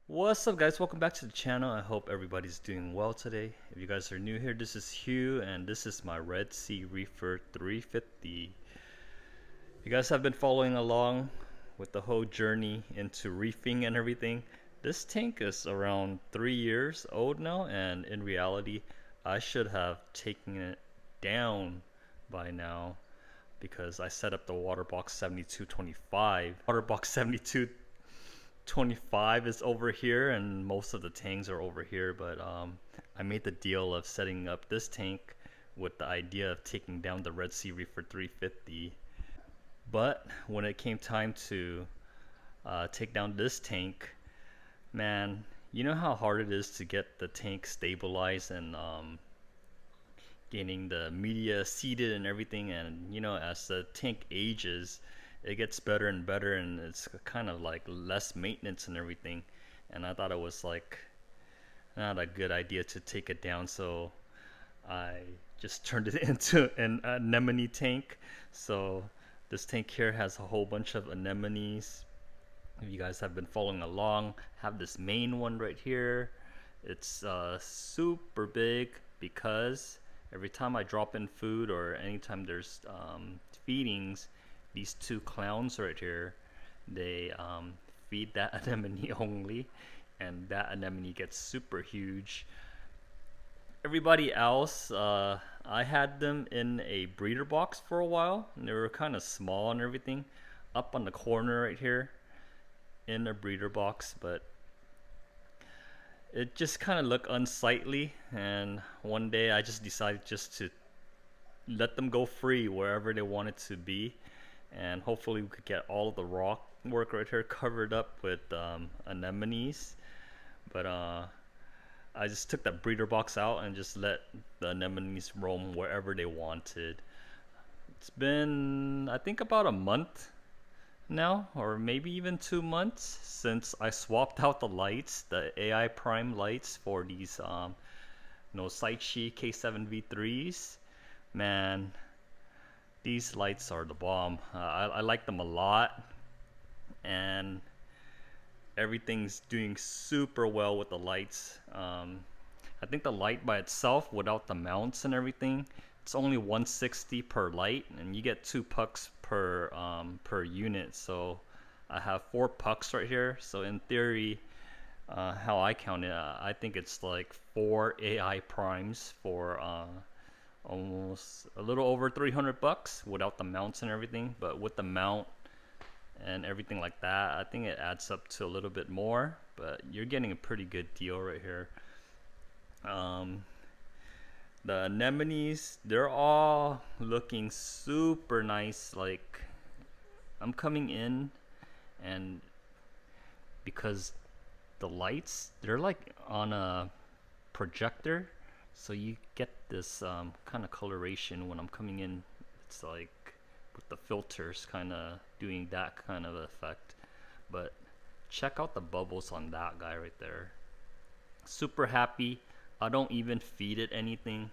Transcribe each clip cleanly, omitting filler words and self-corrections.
What's up, guys? Welcome back to the channel. I hope everybody's doing well today. If you guys are new here, this is Hugh and this is my Red Sea Reefer 350. If you guys have been following along with the whole journey into reefing and everything, this tank is around 3 years old now, and in reality I should have taken it down by now because I set up the water box 7225. Water box 7225 is over here and most of the tanks are over here, but I made the deal of setting up this tank with the idea of taking down the Red Sea Reefer 350. But when it came time to take down this tank, man, you know how hard it is to get the tank stabilized and getting the media seated and everything. And you know, as the tank ages, it gets better and better, and it's kind of like less maintenance and everything. And I thought it was like not a good idea to take it down, so I just turned it into an anemone tank. So this tank here has a whole bunch of anemones. If you guys have been following along, I have this main one right here. It's super big because every time I drop in food or anytime there's feedings, these two clowns right here, they feed that anemone only, and that anemone gets super huge. Everybody else, I had them in a breeder box for a while, and they were kind of small and everything, up on the corner right here in a breeder box, but it just kind of looked unsightly, and one day I just decided just to let them go free wherever they wanted to be, and hopefully we could get all of the rock work right here covered up with anemones. But I just took that breeder box out and just let the anemones roam wherever they wanted. It's been, I think, about a month now, or maybe even 2 months, since I swapped out the lights, the AI Prime lights, for these NOOPSYCHE K7 V3s. Man, these lights are the bomb. I like them a lot, and everything's doing super well with the lights. I think the light by itself, without the mounts and everything, it's only 160 per light, and you get 2 pucks per unit. So I have 4 pucks right here. So in theory, how I count it, I think it's like 4 AI primes for almost a little over 300 bucks without the mounts and everything. But with the mount and everything like that, I think it adds up to a little bit more, but you're getting a pretty good deal right here. The anemones, they're all looking super nice. Like, I'm coming in, and because the lights, they're like on a projector, so you get this kind of coloration when I'm coming in. It's like with the filters kind of doing that kind of effect. But check out the bubbles on that guy right there. Super happy. I don't even feed it anything.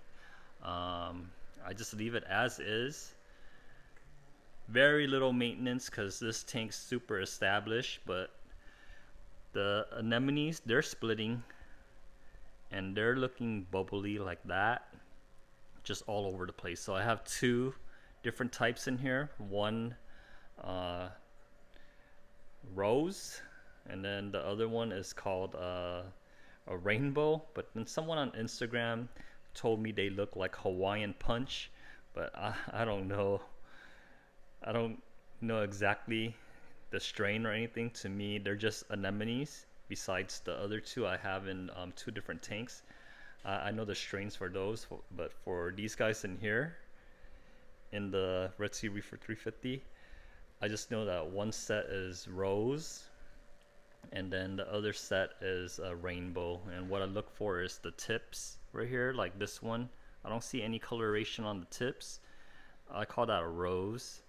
I just leave it as is. Very little maintenance because this tank's super established, but the anemones, they're splitting and they're looking bubbly like that, just all over the place. So I have 2 different types in here. One rose, and then the other one is called a rainbow. But then someone on Instagram told me they look like Hawaiian punch, but I don't know. I don't know exactly the strain or anything. To me, they're just anemones. Besides the other 2 I have in 2 different tanks. I know the strains for those, but for these guys in here, in the Red Sea Reefer 350, I just know that one set is rose, and then the other set is a rainbow. And what I look for is the tips right here, like this one. I don't see any coloration on the tips. I call that a rose.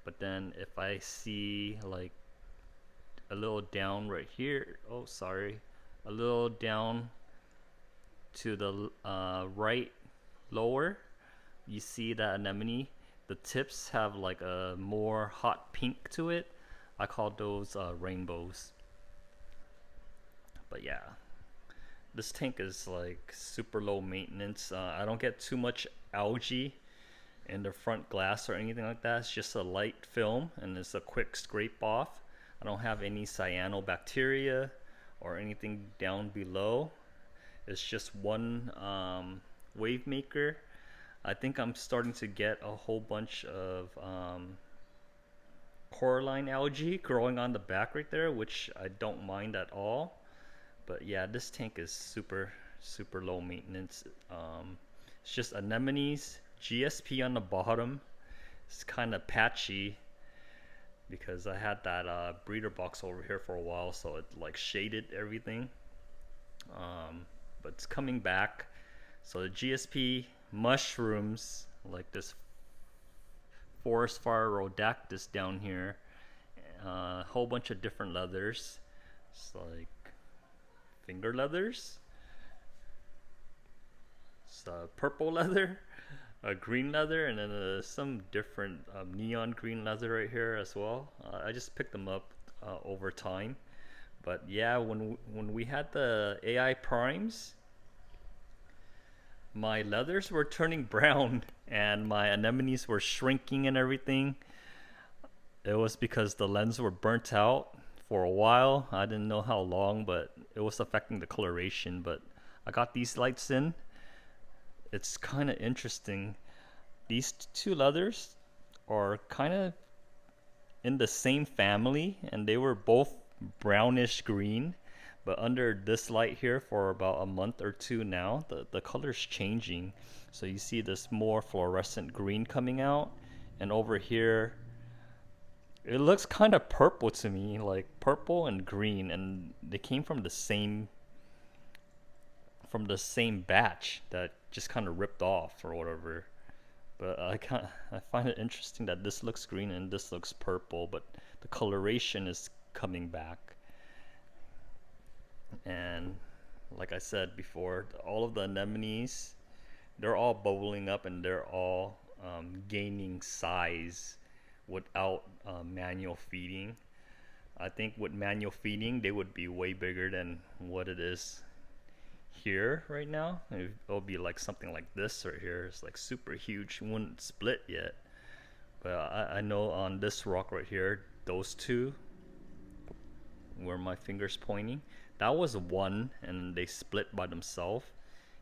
But then if I see like a little down right here, oh sorry, a little down to the right lower, you see that anemone, the tips have like a more hot pink to it. I call those rainbows. But yeah, this tank is like super low maintenance. I don't get too much algae in the front glass or anything like that. It's just a light film and it's a quick scrape off. I don't have any cyanobacteria or anything down below. It's just one wave maker. I think I'm starting to get a whole bunch of coralline algae growing on the back right there, which I don't mind at all. But yeah, this tank is super low maintenance. It's just anemones, GSP on the bottom. It's kind of patchy because I had that breeder box over here for a while, so it like shaded everything. But it's coming back. So the GSP mushrooms, like this forest fire rhodactis down here, a whole bunch of different leathers. It's like finger leathers, it's purple leather, green leather, and then some different neon green leather right here as well. I just picked them up over time. But yeah, when we had the AI primes, my leathers were turning brown and my anemones were shrinking and everything. It was because the lenses were burnt out for a while. I didn't know how long, but it was affecting the coloration. But I got these lights in. It's kind of interesting. These two leathers are kind of in the same family, and they were both brownish green. But under this light here for about a month or two now, the color's changing. So you see this more fluorescent green coming out, and over here it looks kind of purple to me, like purple and green, and they came from the same batch that just kind of ripped off or whatever. But I find it interesting that this looks green and this looks purple, but the coloration is coming back. And like I said before, all of the anemones, they're all bubbling up and they're all gaining size without manual feeding. I think with manual feeding, they would be way bigger than what it is here right now. It'll be like something like this right here. It's like super huge. It wouldn't split yet. But I know on this rock right here, those two, where my finger's pointing, that was one and they split by themselves.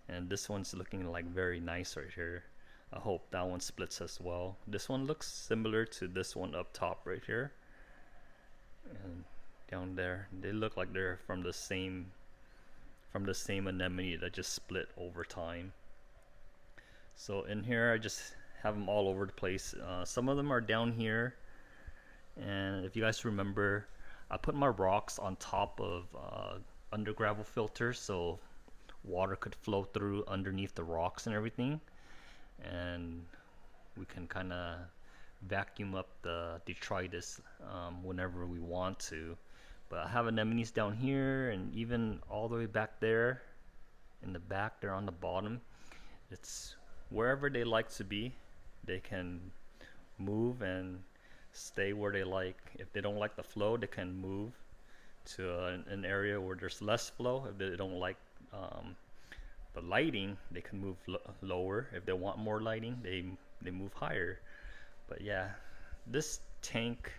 And this one's looking like very nice right here. I hope that one splits as well. This one looks similar to this one up top right here. And down there, they look like they're from the same anemone that just split over time. So in here I just have them all over the place. Some of them are down here, and if you guys remember, I put my rocks on top of under gravel filters so water could flow through underneath the rocks and everything, and we can kind of vacuum up the detritus whenever we want to. But I have anemones down here and even all the way back there in the back there on the bottom. It's wherever they like to be. They can move and stay where they like. If they don't like the flow, they can move to an area where there's less flow. If they don't like the lighting, they can move lower. If they want more lighting, they move higher. But yeah, this tank,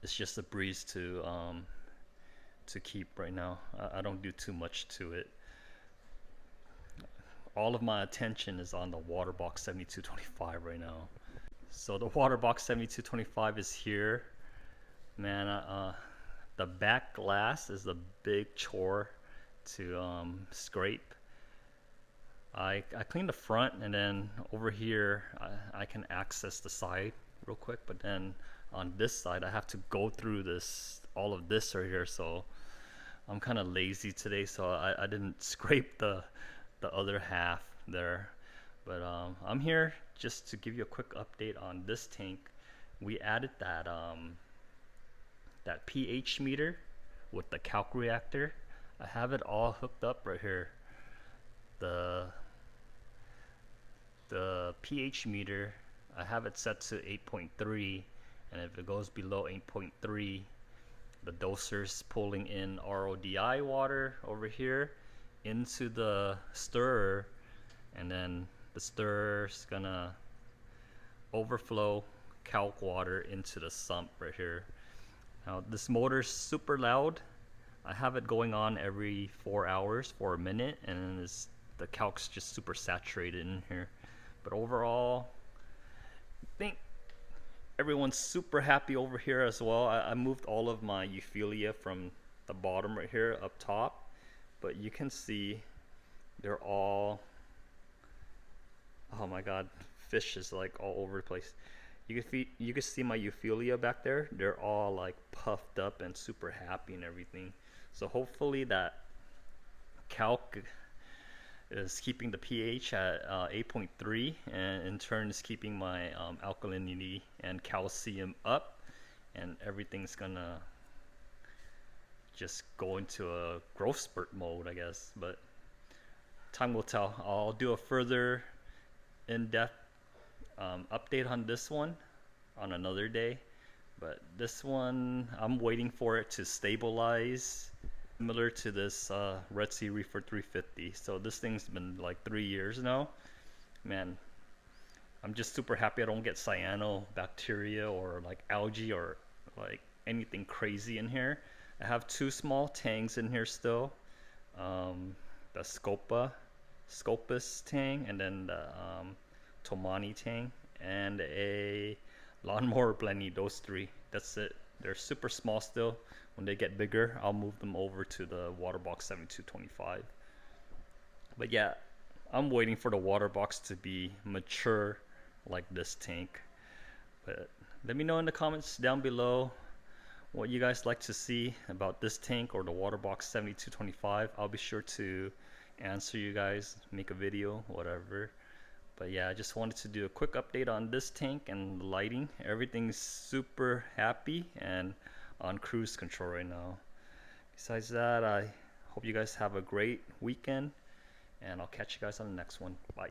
it's just a breeze to keep right now. I don't do too much to it. All of my attention is on the Waterbox 7225 right now. So the Waterbox 7225 is here. Man, the back glass is a big chore to scrape. I clean the front, and then over here I can access the side real quick, but then on this side I have to go through all of this right here. So I'm kind of lazy today, so I didn't scrape the other half there. But I'm here just to give you a quick update on this tank. We added that pH meter with the calc reactor. I have it all hooked up right here. The pH meter, I have it set to 8.3, and if it goes below 8.3, the doser's pulling in RODI water over here into the stirrer, and then the stirrer's gonna overflow calc water into the sump right here. Now this motor's super loud. I have it going on every 4 hours for a minute, and the calc's just super saturated in here. But overall, I think everyone's super happy over here as well. I moved all of my Euphyllia from the bottom right here up top, but you can see they're all, oh my god, fish is like all over the place. You can see my Euphyllia back there. They're all like puffed up and super happy and everything. So hopefully that calc is keeping the pH at 8.3, and in turn is keeping my alkalinity and calcium up, and everything's gonna just go into a growth spurt mode, I guess. But time will tell. I'll do a further in-depth update on this one on another day, but this one I'm waiting for it to stabilize similar to this Red Sea Reefer 350. So this thing's been like 3 years now. Man, I'm just super happy I don't get cyanobacteria or like algae or like anything crazy in here. I have 2 small tangs in here still, the Scopus tang, and then the Tomani tang, and a lawnmower Blenny. Those 3, that's it. They're super small still. When they get bigger, I'll move them over to the Waterbox 7225. But yeah, I'm waiting for the Waterbox to be mature like this tank. But let me know in the comments down below what you guys like to see about this tank or the Waterbox 7225. I'll be sure to answer you guys, make a video, whatever. But yeah, I just wanted to do a quick update on this tank and the lighting. Everything's super happy and on cruise control right now. Besides that, I hope you guys have a great weekend, and I'll catch you guys on the next one. Bye.